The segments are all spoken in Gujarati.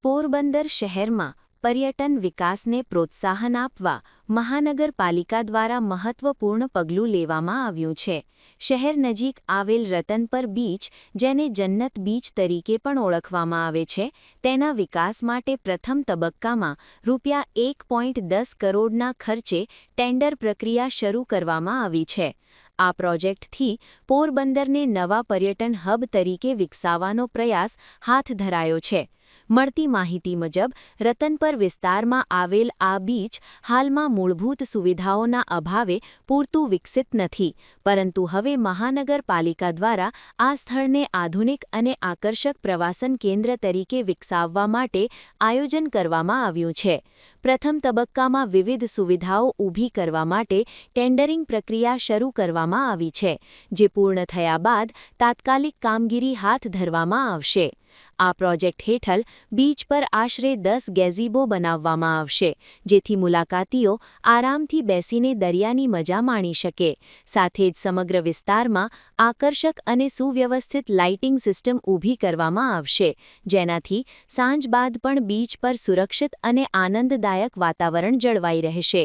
પોરબંદર શહેરમાં પર્યટન વિકાસને પ્રોત્સાહન આપવા મહાનગરપાલિકા દ્વારા મહત્વપૂર્ણ પગલું લેવામાં આવ્યું છે. શહેર નજીક આવેલ રતનપર બીચ, જેને જન્નત બીચ તરીકે પણ ઓળખવામાં આવે છે, તેના વિકાસ માટે પ્રથમ તબક્કામાં ₹1.10 કરોડના ખર્ચે ટેન્ડર પ્રક્રિયા શરૂ કરવામાં આવી છે. આ પ્રોજેક્ટથી પોરબંદરને નવા પર્યટન હબ તરીકે વિકસાવવાનો પ્રયાસ હાથ ધરાયો છે. મળતી માહિતી મુજબ રતનપર વિસ્તારમાં આવેલ આ બીચ હાલમાં મૂળભૂત સુવિધાઓના અભાવે પૂરતું વિકસિત નથી, પરંતુ હવે મહાનગરપાલિકા દ્વારા આ સ્થળને આધુનિક અને આકર્ષક પ્રવાસન કેન્દ્ર તરીકે વિકસાવવા માટે આયોજન કરવામાં આવ્યું છે. પ્રથમ તબક્કામાં વિવિધ સુવિધાઓ ઊભી કરવા માટે ટેન્ડરિંગ પ્રક્રિયા શરૂ કરવામાં આવી છે, જે પૂર્ણ થયા બાદ તાત્કાલિક કામગીરી હાથ ધરવામાં આવશે. આ પ્રોજેક્ટ હેઠળ બીચ પર આશરે 10 ગેઝીબો બનાવવામાં આવશે, જેથી મુલાકાતીઓ આરામથી બેસીને દરિયાની મજા માણી શકે. સાથે જ સમગ્ર વિસ્તારમાં આકર્ષક અને સુવ્યવસ્થિત લાઇટિંગ સિસ્ટમ ઊભી કરવામાં આવશે, જેનાથી સાંજ બાદ પણ બીચ પર સુરક્ષિત અને આનંદદાયક વાતાવરણ જળવાઈ રહેશે.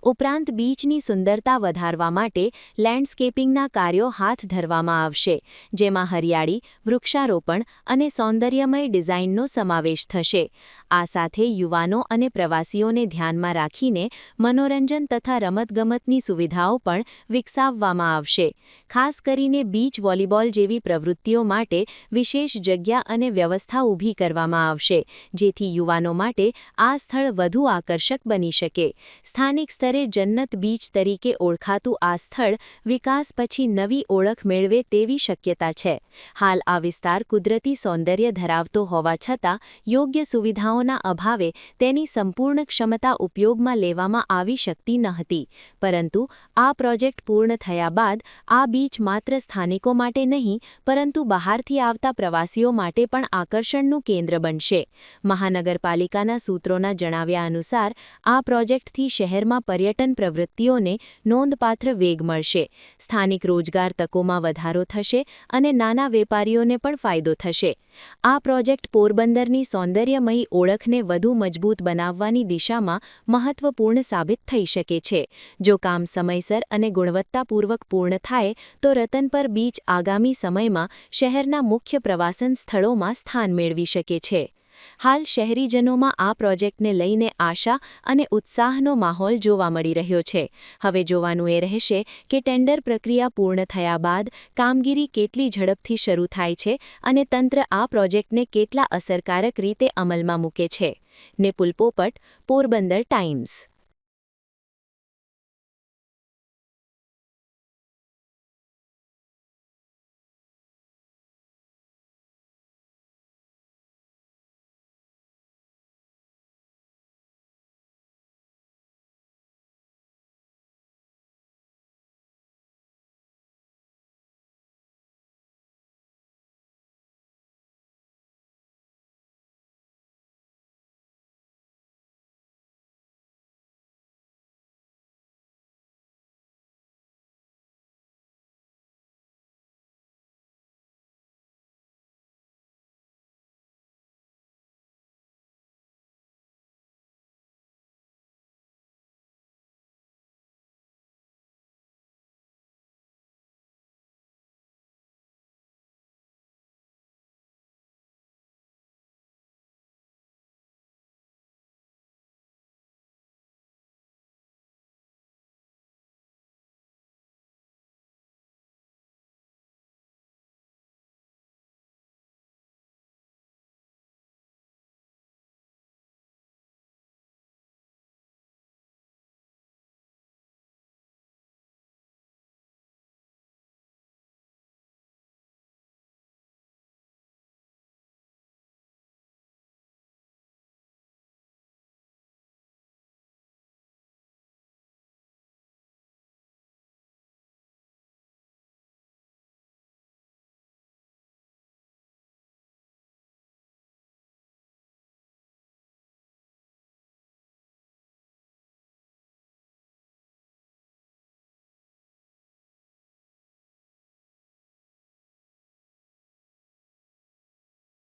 ઉપરાંત બીચની સુંદરતા વધારવા માટે લેન્ડસ્કેપિંગના કાર્યો હાથ ધરવામાં આવશે, જેમાં હરિયાળી, વૃક્ષારોપણ અને સૌંદર્યમય ડિઝાઇનનો સમાવેશ થશે. આ સાથે યુવાનો અને પ્રવાસીઓને ધ્યાનમાં રાખીને મનોરંજન તથા રમતગમતની સુવિધાઓ પણ વિકસાવવામાં આવશે. ખાસ કરીને બીચ વોલીબોલ જેવી પ્રવૃત્તિઓ માટે વિશેષ જગ્યા અને વ્યવસ્થા ઊભી કરવામાં આવશે, જેથી યુવાનો માટે આ સ્થળ વધુ આકર્ષક બની શકે. સ્થાનિક સ્તરે જન્નત બીચ તરીકે ઓળખાતું આ સ્થળ વિકાસ પછી નવી ઓળખ મેળવે તેવી શક્યતા છે. હાલ આ વિસ્તાર કુદરતી સૌંદર્ય ધરાવતો હોવા છતાં યોગ્ય સુવિધાઓના અભાવે તેની સંપૂર્ણ ક્ષમતા ઉપયોગમાં લેવામાં આવી શકતી ન હતી. પરંતુ આ પ્રોજેક્ટ પૂર્ણ થયા બાદ આ બીચ માત્ર સ્થાનિકો માટે નહીં, પરંતુ બહારથી આવતા પ્રવાસીઓ માટે પણ આકર્ષણનું કેન્દ્ર બનશે. મહાનગરપાલિકાના સૂત્રોના જણાવ્યા અનુસાર આ પ્રોજેક્ટથી શહેરમાં પર્યટન પ્રવૃત્તિઓને નોંધપાત્ર વેગ મળશે. સ્થાનિક રોજગાર તકોમાં વધારો થશે અને નાના વેપારીઓને પણ ફાયદો થશે. આ પ્રોજેક્ટ પોરબંદરની સૌંદર્યમયી ઓળખને વધુ મજબૂત બનાવવાની દિશામાં મહત્વપૂર્ણ સાબિત થઈ શકે છે. જો કામ સમયસર અને ગુણવત્તાપૂર્વક પૂર્ણ થાય તો રતનપર બીચ આગામી સમયમાં શહેરના મુખ્ય પ્રવાસન સ્થળોમાં સ્થાન મેળવી શકે છે. હાલ શહેરીજનોમાં આ પ્રોજેક્ટને લઈને આશા અને ઉત્સાહનો માહોલ જોવા મળી રહ્યો છે. હવે જોવાનું એ રહેશે કે ટેન્ડર પ્રક્રિયા પૂર્ણ થયા બાદ કામગીરી કેટલી ઝડપથી શરૂ થાય છે અને તંત્ર આ પ્રોજેક્ટને કેટલા અસરકારક રીતે અમલમાં મૂકે છે. નિપુલ પોપટ, પોરબંદર ટાઈમ્સ.